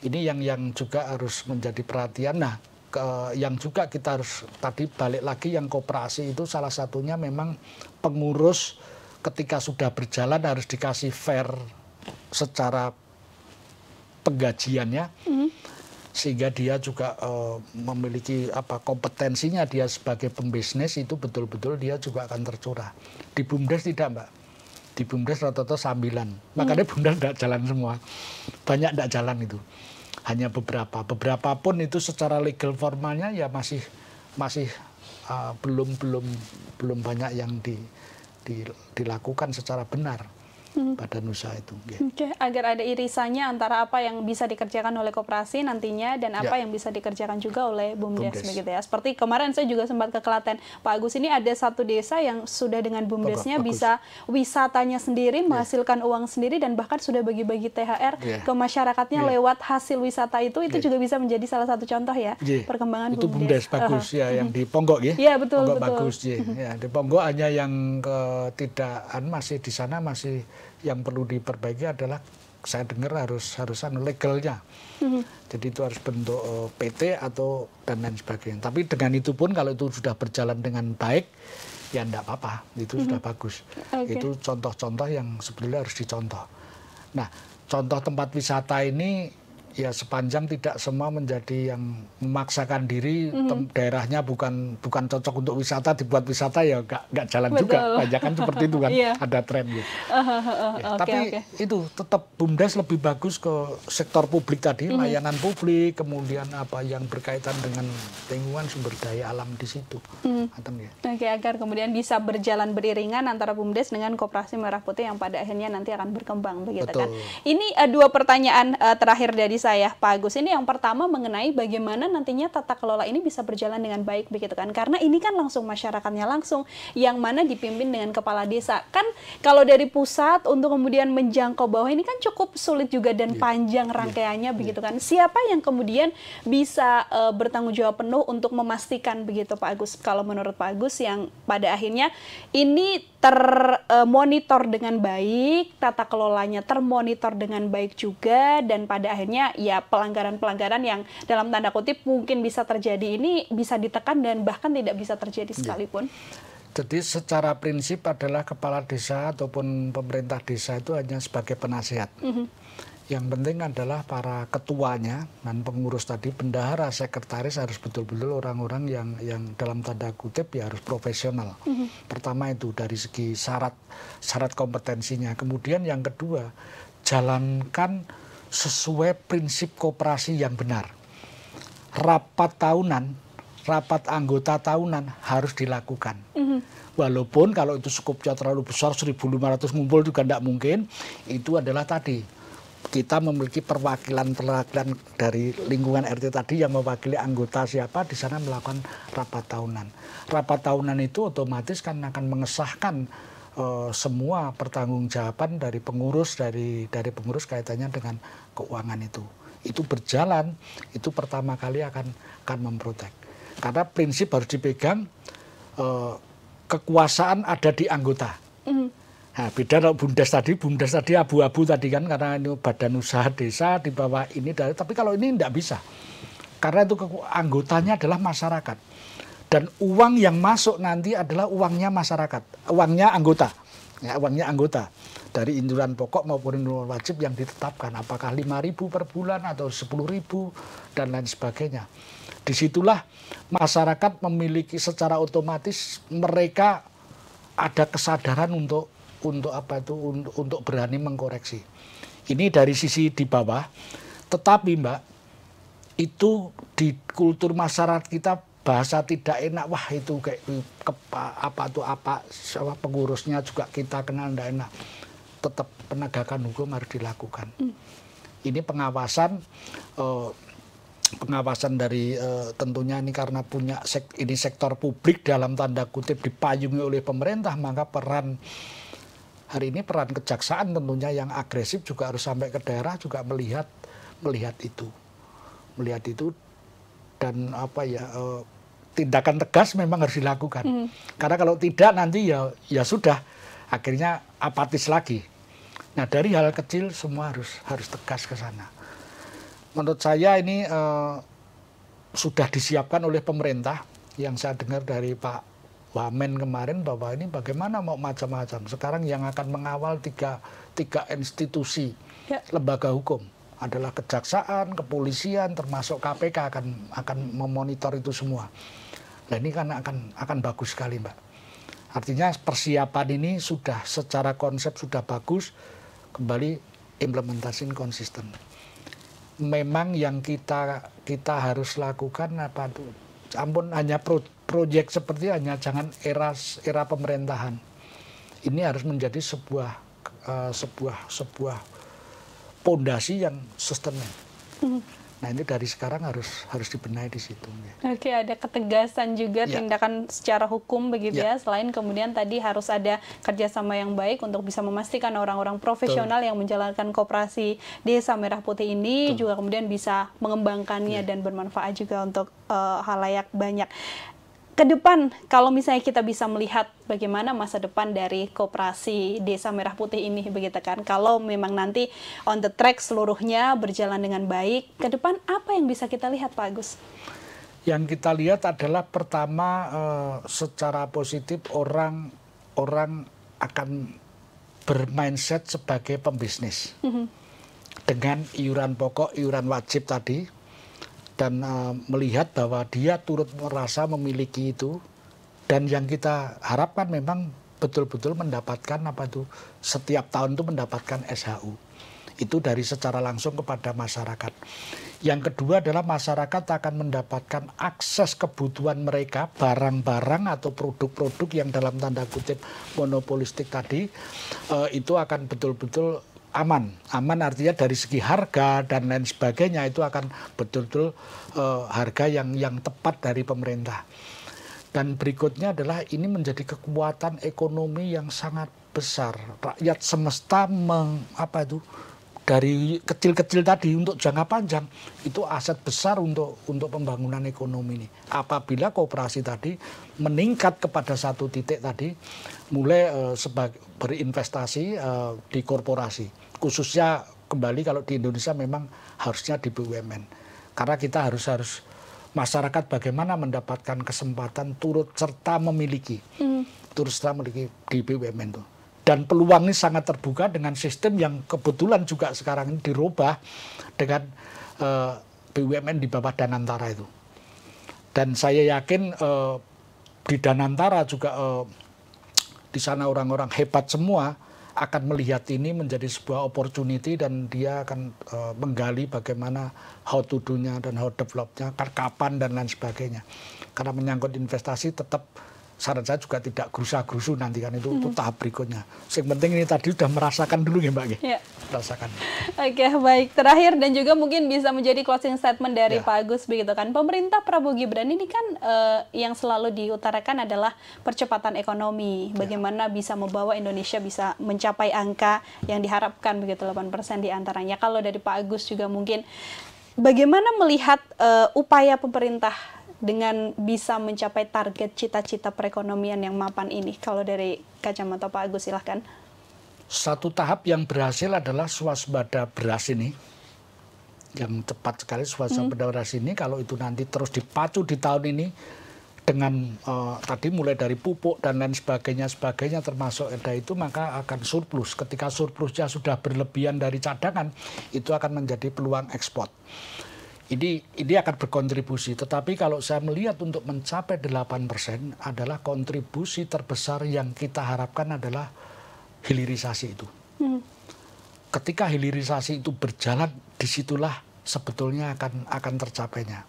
A: Ini yang juga harus menjadi perhatian. Nah, yang juga kita harus tadi balik lagi yang koperasi itu salah satunya memang pengurus ketika sudah berjalan harus dikasih fair secara penggajiannya, sehingga dia juga memiliki kompetensinya dia sebagai pembisnis itu betul-betul dia juga akan tercurah. Di BUMDes tidak, Mbak. Di BUMDes rata-rata sambilan. Makanya BUMDes tidak jalan semua. Banyak tidak jalan itu. Hanya beberapa. Beberapa pun itu secara legal formalnya ya masih belum banyak yang dilakukan secara benar pada usaha itu.
B: Oke, agar ada irisannya antara apa yang bisa dikerjakan oleh koperasi nantinya dan apa yang bisa dikerjakan juga oleh BUMDes begitu ya. Seperti kemarin saya juga sempat ke Klaten, Pak Agus, ini ada satu desa yang sudah dengan BUMDesnya bisa wisatanya sendiri, menghasilkan uang sendiri dan bahkan sudah bagi-bagi THR ke masyarakatnya lewat hasil wisata itu juga bisa menjadi salah satu contoh ya perkembangan
A: itu BUMDes bagus ya yang di Ponggok ya.
B: Iya betul.
A: Bagus ya. Di Ponggok hanya yang masih di sana masih yang perlu diperbaiki adalah saya dengar harus legalnya. Jadi itu harus bentuk PT atau dan lain sebagainya. Tapi dengan itu pun kalau itu sudah berjalan dengan baik ya enggak apa-apa. Itu sudah bagus. Itu contoh-contoh yang sebetulnya harus dicontoh. Nah, contoh tempat wisata ini ya sepanjang tidak semua menjadi yang memaksakan diri daerahnya bukan cocok untuk wisata dibuat wisata ya nggak jalan juga. Banyak kan seperti itu kan ada tren gitu. Tapi itu tetap BUMDes lebih bagus ke sektor publik tadi, layanan publik, kemudian apa yang berkaitan dengan lingkungan sumber daya alam di situ.
B: Agar kemudian bisa berjalan beriringan antara BUMDes dengan Koperasi Merah Putih yang pada akhirnya nanti akan berkembang begitu kan. Ini dua pertanyaan terakhir dari saya, Pak Agus. Ini yang pertama mengenai bagaimana nantinya tata kelola ini bisa berjalan dengan baik begitu kan. Karena ini kan langsung masyarakatnya langsung yang mana dipimpin dengan kepala desa. Kan kalau dari pusat untuk kemudian menjangkau bawah ini kan cukup sulit juga dan panjang rangkaiannya begitu kan. Siapa yang kemudian bisa bertanggung jawab penuh untuk memastikan begitu Pak Agus? Kalau menurut Pak Agus yang pada akhirnya ini termonitor dengan baik, tata kelolanya termonitor dengan baik juga, dan pada akhirnya ya pelanggaran-pelanggaran yang dalam tanda kutip mungkin bisa terjadi ini bisa ditekan dan bahkan tidak bisa terjadi sekalipun.
A: Jadi secara prinsip adalah kepala desa ataupun pemerintah desa itu hanya sebagai penasihat. Yang penting adalah para ketuanya dan pengurus tadi, bendahara, sekretaris harus betul-betul orang-orang yang dalam tanda kutip ya harus profesional. Pertama itu dari segi syarat kompetensinya. Kemudian yang kedua, jalankan sesuai prinsip koperasi yang benar. Rapat tahunan, rapat anggota tahunan harus dilakukan. Walaupun kalau itu skupnya terlalu besar, 1.500 ngumpul juga tidak mungkin, itu adalah tadi. Kita memiliki perwakilan-perwakilan dari lingkungan RT tadi yang mewakili anggota siapa di sana melakukan rapat tahunan. Rapat tahunan itu otomatis kan akan mengesahkan semua pertanggungjawaban dari pengurus, dari pengurus kaitannya dengan keuangan itu. Itu berjalan, itu pertama kali akan memprotek. Karena prinsip harus dipegang, kekuasaan ada di anggota. Nah, beda kalau BUMDes tadi abu-abu tadi kan, karena ini badan usaha desa di bawah ini, tapi kalau ini tidak bisa. Karena itu anggotanya adalah masyarakat. Dan uang yang masuk nanti adalah uangnya masyarakat, uangnya anggota. Ya, uangnya anggota. Dari iuran pokok maupun iuran wajib yang ditetapkan. Apakah 5.000 per bulan atau 10.000 dan lain sebagainya. Disitulah masyarakat memiliki secara otomatis, mereka ada kesadaran untuk berani mengkoreksi. Ini dari sisi di bawah. Tetapi Mbak, itu di kultur masyarakat kita bahasa tidak enak, wah itu kayak pengurusnya juga kita kenal tidak enak. Tetap penegakan hukum harus dilakukan. Ini pengawasan dari tentunya ini karena punya ini sektor publik dalam tanda kutip dipayungi oleh pemerintah, maka hari ini peran kejaksaan tentunya yang agresif juga harus sampai ke daerah juga melihat itu dan tindakan tegas memang harus dilakukan. Karena kalau tidak nanti ya sudah akhirnya apatis lagi. Nah, dari hal kecil semua harus tegas ke sana. Menurut saya ini sudah disiapkan oleh pemerintah. Yang saya dengar dari Pak Wamen kemarin bahwa ini bagaimana mau macam-macam. Sekarang yang akan mengawal tiga institusi lembaga hukum adalah kejaksaan, kepolisian, termasuk KPK akan memonitor itu semua. Nah, ini kan akan bagus sekali, Mbak. Artinya persiapan ini sudah secara konsep sudah bagus, kembali implementasi konsisten. Memang yang kita harus lakukan apa tuh? Ampun, hanya proyek seperti hanya jangan era pemerintahan. Ini harus menjadi sebuah pondasi yang sustainable. Nah, ini dari sekarang harus dibenahi di situ.
B: Oke, ada ketegasan juga tindakan secara hukum begitu ya. Selain kemudian tadi harus ada kerjasama yang baik untuk bisa memastikan orang-orang profesional yang menjalankan koperasi Desa Merah Putih ini juga kemudian bisa mengembangkannya dan bermanfaat juga untuk halayak banyak. Ke depan, kalau misalnya kita bisa melihat bagaimana masa depan dari koperasi Desa Merah Putih ini, begitu kan? Kalau memang nanti on the track seluruhnya berjalan dengan baik, ke depan apa yang bisa kita lihat, Pak Agus?
A: Yang kita lihat adalah pertama secara positif orang akan bermindset sebagai pembisnis dengan iuran pokok, iuran wajib tadi. Dan melihat bahwa dia turut merasa memiliki itu, dan yang kita harapkan memang betul-betul mendapatkan setiap tahun itu mendapatkan SHU. Itu dari secara langsung kepada masyarakat. Yang kedua adalah masyarakat akan mendapatkan akses kebutuhan mereka, barang-barang atau produk-produk yang dalam tanda kutip monopolistik tadi, itu akan betul-betul aman artinya dari segi harga dan lain sebagainya, itu akan betul-betul harga yang tepat dari pemerintah. Dan berikutnya adalah ini menjadi kekuatan ekonomi yang sangat besar. Rakyat semesta dari kecil-kecil tadi untuk jangka panjang itu aset besar untuk pembangunan ekonomi ini. Apabila koperasi tadi meningkat kepada satu titik tadi, mulai berinvestasi di korporasi. Khususnya kembali kalau di Indonesia memang harusnya di BUMN. Karena kita harus masyarakat bagaimana mendapatkan kesempatan turut serta memiliki di BUMN itu. Dan peluang ini sangat terbuka dengan sistem yang kebetulan juga sekarang ini dirubah dengan BUMN di bawah Danantara itu. Dan saya yakin di Danantara juga di sana orang-orang hebat semua akan melihat ini menjadi sebuah opportunity dan dia akan menggali bagaimana how to do-nya dan how develop-nya, kapan dan lain sebagainya. Karena menyangkut investasi tetap saran saya juga tidak gerusa-gerusu nanti kan itu tahap berikutnya. Yang penting ini tadi sudah merasakan dulu ya Mbak. Ya. Merasakan.
B: Oke, baik. Terakhir dan juga mungkin bisa menjadi closing statement dari Pak Agus begitu kan. Pemerintah Prabowo Gibran ini kan yang selalu diutarakan adalah percepatan ekonomi. Bagaimana bisa membawa Indonesia bisa mencapai angka yang diharapkan begitu 8% diantaranya. Kalau dari Pak Agus juga mungkin bagaimana melihat upaya pemerintah dengan bisa mencapai target cita-cita perekonomian yang mapan ini? Kalau dari kacamata Pak Agus silahkan.
A: Satu tahap yang berhasil adalah swasembada beras ini. Yang cepat sekali swasembada beras ini, kalau itu nanti terus dipacu di tahun ini dengan tadi mulai dari pupuk dan lain sebagainya termasuk EDA itu, maka akan surplus. Ketika surplusnya sudah berlebihan dari cadangan, itu akan menjadi peluang ekspor. Ini akan berkontribusi, tetapi kalau saya melihat untuk mencapai 8% adalah kontribusi terbesar yang kita harapkan adalah hilirisasi itu. Ketika hilirisasi itu berjalan, disitulah sebetulnya akan tercapainya.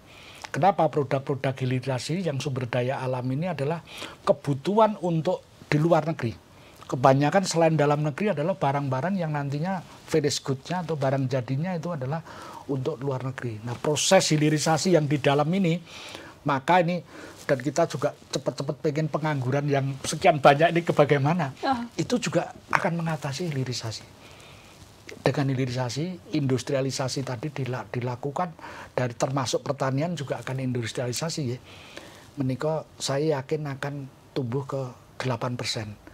A: Kenapa produk-produk hilirisasi yang sumber daya alam ini adalah kebutuhan untuk di luar negeri. Kebanyakan selain dalam negeri adalah barang-barang yang nantinya finished goods-nya atau barang jadinya itu adalah untuk luar negeri. Nah, proses hilirisasi yang di dalam ini, maka ini, dan kita juga cepat-cepat pengen pengangguran yang sekian banyak ini bagaimana, itu juga akan mengatasi hilirisasi. Dengan hilirisasi, industrialisasi tadi dilakukan, dari termasuk pertanian juga akan industrialisasi ya. Menika saya yakin akan tumbuh ke 8%.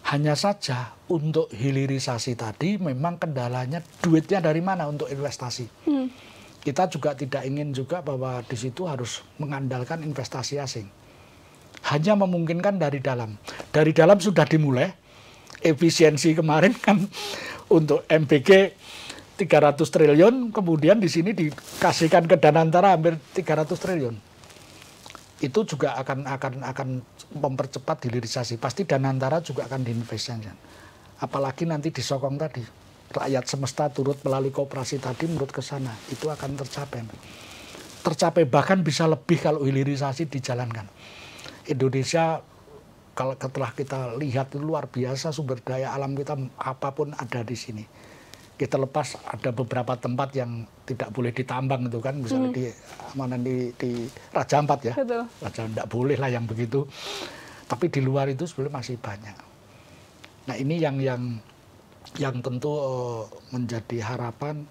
A: Hanya saja untuk hilirisasi tadi memang kendalanya duitnya dari mana untuk investasi. Kita juga tidak ingin juga bahwa di situ harus mengandalkan investasi asing. Hanya memungkinkan dari dalam. Dari dalam sudah dimulai. Efisiensi kemarin kan untuk MBG 300 triliun, kemudian di sini dikasihkan ke Danantara hampir 300 triliun. Itu juga akan mempercepat hilirisasi. Pasti Danantara juga akan diinvestasikan. Apalagi nanti disokong tadi. Rakyat semesta turut melalui koperasi tadi menurut ke sana. Itu akan tercapai. Tercapai bahkan bisa lebih kalau hilirisasi dijalankan. Indonesia kalau setelah kita lihat itu luar biasa sumber daya alam kita apapun ada di sini. Kita lepas ada beberapa tempat yang tidak boleh ditambang itu kan, misalnya di Raja Ampat ya. Betul. Raja tidak boleh lah yang begitu. Tapi di luar itu sebenarnya masih banyak. Nah, ini yang tentu menjadi harapan,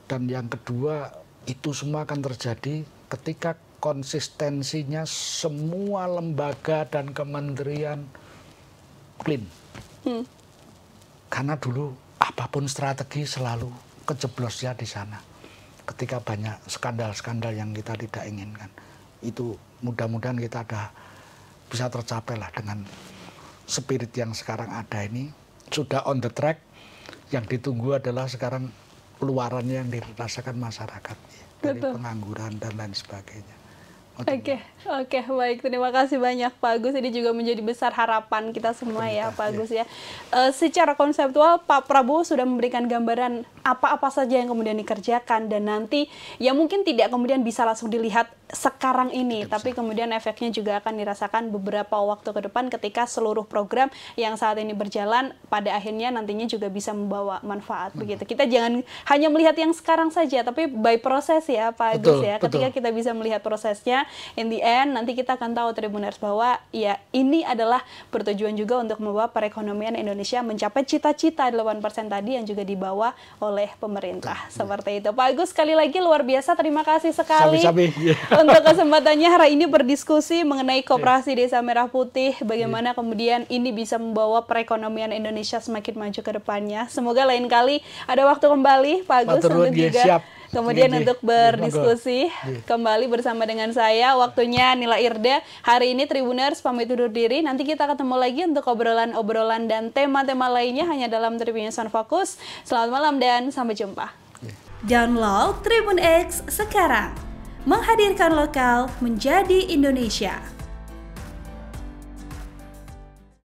A: dan yang kedua itu semua akan terjadi ketika konsistensinya semua lembaga dan kementerian clean. Karena dulu apapun strategi selalu kejeblosnya di sana. Ketika banyak skandal-skandal yang kita tidak inginkan. Itu mudah-mudahan kita bisa tercapai lah dengan spirit yang sekarang ada ini. Sudah on the track, yang ditunggu adalah sekarang keluarannya yang dirasakan masyarakat. Dari pengangguran dan lain sebagainya.
B: Oke, baik. Terima kasih banyak Pak Agus. Ini juga menjadi besar harapan kita semua ya Pak Agus ya. Secara konseptual Pak Prabowo sudah memberikan gambaran apa-apa saja yang kemudian dikerjakan, dan nanti ya mungkin tidak kemudian bisa langsung dilihat sekarang ini, tapi kemudian efeknya juga akan dirasakan beberapa waktu ke depan ketika seluruh program yang saat ini berjalan pada akhirnya nantinya juga bisa membawa manfaat begitu. Kita jangan hanya melihat yang sekarang saja, tapi by proses ya Pak Agus ya. Ketika kita bisa melihat prosesnya, in the end nanti kita akan tahu Tribuners bahwa ya ini adalah bertujuan juga untuk membawa perekonomian Indonesia mencapai cita-cita 8% tadi yang juga dibawa oleh pemerintah. Seperti itu. Pak Agus, sekali lagi luar biasa, terima kasih sekali. Untuk kesempatannya hari ini berdiskusi mengenai Koperasi Desa Merah Putih, bagaimana kemudian ini bisa membawa perekonomian Indonesia semakin maju ke depannya. Semoga lain kali ada waktu kembali Pak Agus untuk juga kemudian untuk berdiskusi
A: Nggih.
B: kembali bersama dengan saya. Waktunya Nila Irda. Hari ini Tribuners pamit undur diri. Nanti kita ketemu lagi untuk obrolan-obrolan dan tema-tema lainnya hanya dalam Tribunnews on Focus. Selamat malam dan sampai jumpa.
C: Download Tribun X sekarang. Menghadirkan lokal menjadi Indonesia.